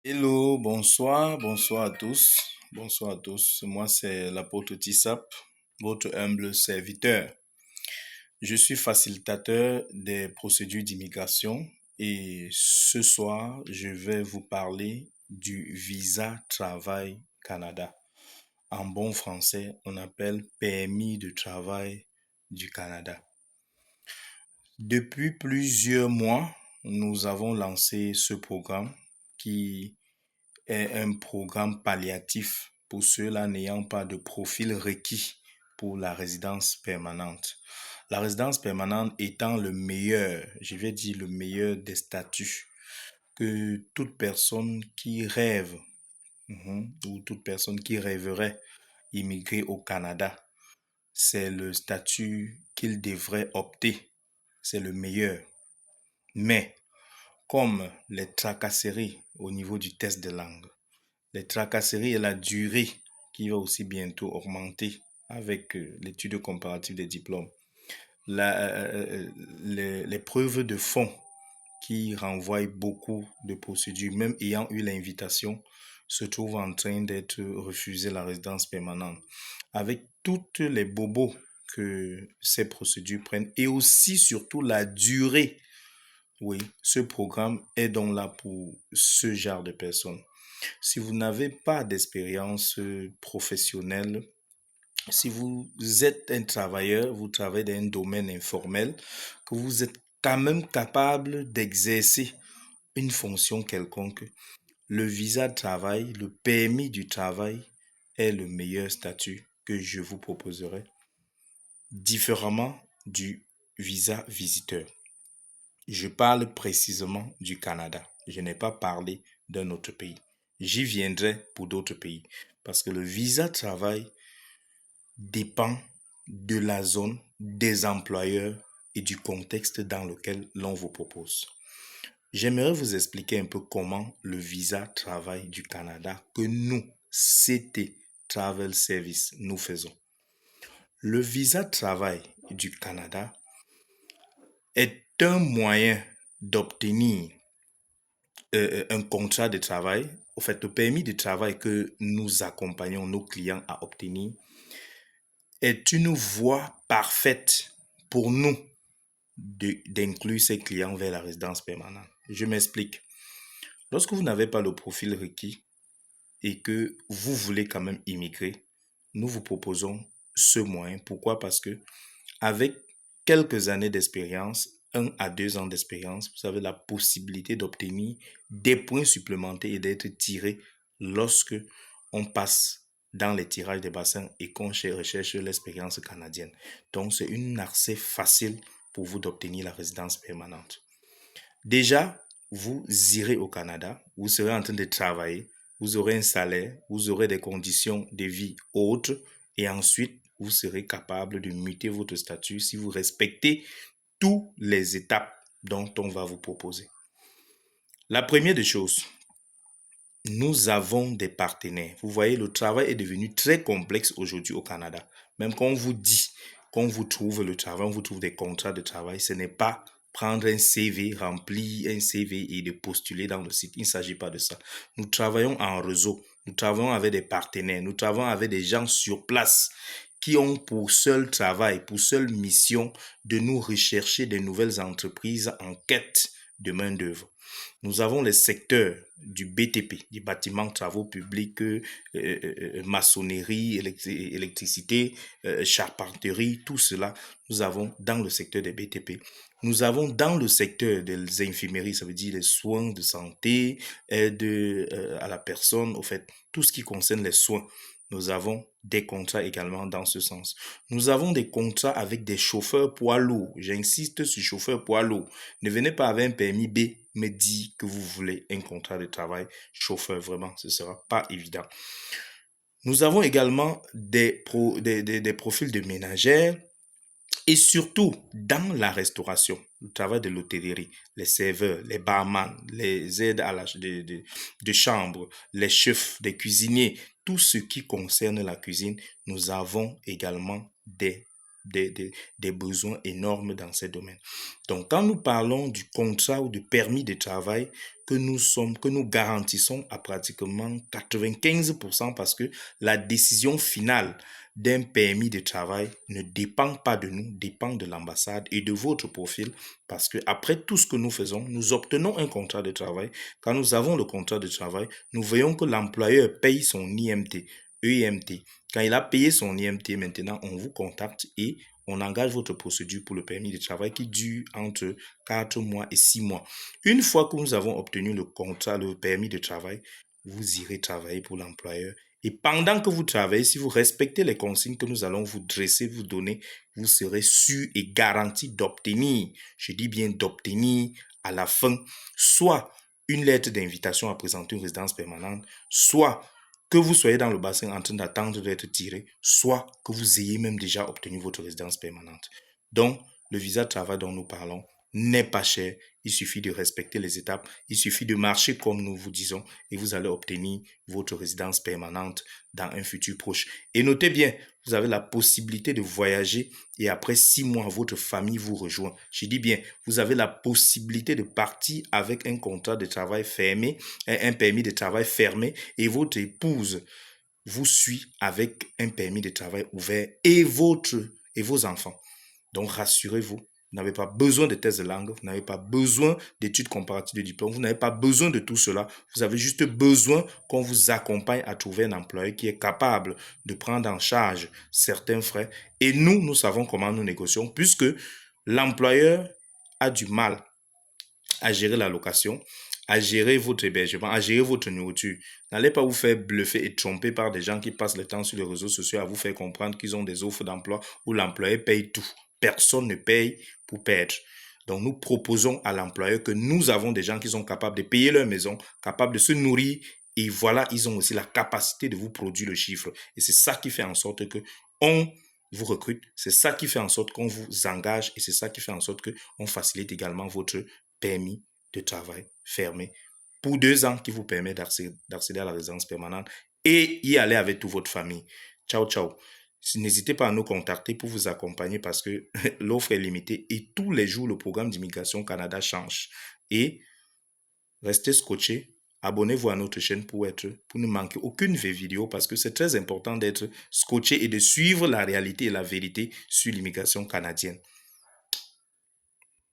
Hello, bonsoir à tous. Bonsoir à tous. Moi, c'est l'apôtre Tissap, votre humble serviteur. Je suis facilitateur des procédures d'immigration et ce soir, je vais vous parler du visa travail Canada. En bon français, on appelle permis de travail du Canada. Depuis plusieurs mois, nous avons lancé ce programme qui est un programme palliatif pour ceux-là n'ayant pas de profil requis pour la résidence permanente. La résidence permanente étant le meilleur, je vais dire le meilleur des statuts que toute personne qui rêve ou toute personne qui rêverait immigrer au Canada, c'est le statut qu'il devrait opter. C'est le meilleur. Mais comme les tracasseries au niveau du test de langue, les tracasseries et la durée qui va aussi bientôt augmenter avec l'étude comparative des diplômes. Les preuves de fond qui renvoient beaucoup de procédures, même ayant eu l'invitation, se trouvent en train d'être refusées la résidence permanente. Avec toutes les bobos que ces procédures prennent et aussi surtout la durée. Oui, ce programme est donc là pour ce genre de personnes. Si vous n'avez pas d'expérience professionnelle, si vous êtes un travailleur, vous travaillez dans un domaine informel, que vous êtes quand même capable d'exercer une fonction quelconque, le visa de travail, le permis du travail est le meilleur statut que je vous proposerai, différemment du visa visiteur. Je parle précisément du Canada. Je n'ai pas parlé d'un autre pays. J'y viendrai pour d'autres pays. Parce que le visa de travail dépend de la zone, des employeurs et du contexte dans lequel l'on vous propose. J'aimerais vous expliquer un peu comment le visa travail du Canada que nous, CT Travel Service, nous faisons. Le visa travail du Canada est un moyen d'obtenir un contrat de travail. Au fait, le permis de travail que nous accompagnons nos clients à obtenir est une voie parfaite pour nous d'inclure ces clients vers la résidence permanente. Je m'explique. Lorsque vous n'avez pas le profil requis et que vous voulez quand même immigrer, nous vous proposons ce moyen. Pourquoi? Parce que avec quelques années d'expérience, 1 à 2 ans d'expérience, vous avez la possibilité d'obtenir des points supplémentaires et d'être tiré lorsque on passe dans les tirages des bassins et qu'on recherche l'expérience canadienne. Donc, c'est une accès facile pour vous d'obtenir la résidence permanente. Déjà, vous irez au Canada, vous serez en train de travailler, vous aurez un salaire, vous aurez des conditions de vie autres et ensuite, vous serez capable de muter votre statut si vous respectez toutes les étapes dont on va vous proposer. La première des choses, nous avons des partenaires. Vous voyez, le travail est devenu très complexe aujourd'hui au Canada. Même quand on vous dit qu'on vous trouve le travail, on vous trouve des contrats de travail, ce n'est pas prendre un CV, remplir un CV et de postuler dans le site. Il ne s'agit pas de ça. Nous travaillons en réseau. Nous travaillons avec des partenaires. Nous travaillons avec des gens sur place qui ont pour seul travail, pour seule mission de nous rechercher des nouvelles entreprises en quête de main-d'œuvre. Nous avons les secteurs du BTP, du bâtiment, travaux publics, maçonnerie, électricité, charpenterie, tout cela, nous avons dans le secteur des BTP. Nous avons dans le secteur des infirmeries, ça veut dire les soins de santé, aide à la personne, au fait, tout ce qui concerne les soins. Nous avons des contrats également dans ce sens. Nous avons des contrats avec des chauffeurs poids lourds. J'insiste sur chauffeur poids lourd. Ne venez pas avec un permis B me dire que vous voulez un contrat de travail chauffeur. Vraiment, ce ne sera pas évident. Nous avons également des profils de ménagères et surtout dans la restauration, le travail de l'hôtellerie, les serveurs, les barman, les aides à de chambre, les chefs, des cuisiniers, tout ce qui concerne la cuisine, nous avons également des des besoins énormes dans ces domaines. Donc, quand nous parlons du contrat ou du permis de travail que nous garantissons à pratiquement 95% parce que la décision finale d'un permis de travail ne dépend pas de nous, dépend de l'ambassade et de votre profil parce que après tout ce que nous faisons, nous obtenons un contrat de travail. Quand nous avons le contrat de travail, nous voyons que l'employeur paye son IMT, EIMT. Quand il a payé son IMT, maintenant, on vous contacte et on engage votre procédure pour le permis de travail qui dure entre 4 mois et 6 mois. Une fois que nous avons obtenu le contrat, le permis de travail, vous irez travailler pour l'employeur. Et pendant que vous travaillez, si vous respectez les consignes que nous allons vous dresser, vous donner, vous serez sûr et garanti d'obtenir, je dis bien d'obtenir à la fin, soit une lettre d'invitation à présenter une résidence permanente, soit que vous soyez dans le bassin en train d'attendre d'être tiré, soit que vous ayez même déjà obtenu votre résidence permanente. Donc, le visa de travail dont nous parlons n'est pas cher. Il suffit de respecter les étapes. Il suffit de marcher comme nous vous disons et vous allez obtenir votre résidence permanente dans un futur proche. Et notez bien, vous avez la possibilité de voyager et après 6 mois, votre famille vous rejoint. Je dis bien, vous avez la possibilité de partir avec un contrat de travail fermé, un permis de travail fermé et votre épouse vous suit avec un permis de travail ouvert et vos enfants. Donc, rassurez-vous, vous n'avez pas besoin de tests de langue, vous n'avez pas besoin d'études comparatives de diplôme, vous n'avez pas besoin de tout cela. Vous avez juste besoin qu'on vous accompagne à trouver un employeur qui est capable de prendre en charge certains frais. Et nous savons comment nous négocions, puisque l'employeur a du mal à gérer la location, à gérer votre hébergement, à gérer votre nourriture. N'allez pas vous faire bluffer et tromper par des gens qui passent le temps sur les réseaux sociaux à vous faire comprendre qu'ils ont des offres d'emploi où l'employeur paye tout. Personne ne paye pour perdre. Donc, nous proposons à l'employeur que nous avons des gens qui sont capables de payer leur maison, capables de se nourrir et voilà, ils ont aussi la capacité de vous produire le chiffre. Et c'est ça qui fait en sorte que on vous recrute, c'est ça qui fait en sorte qu'on vous engage et c'est ça qui fait en sorte qu'on facilite également votre permis de travail fermé pour 2 ans qui vous permet d'accéder à la résidence permanente et y aller avec toute votre famille. Ciao, ciao. N'hésitez pas à nous contacter pour vous accompagner parce que l'offre est limitée et tous les jours, le programme d'immigration Canada change. Et restez scotchés. Abonnez-vous à notre chaîne pour ne manquer aucune vidéo parce que c'est très important d'être scotché et de suivre la réalité et la vérité sur l'immigration canadienne.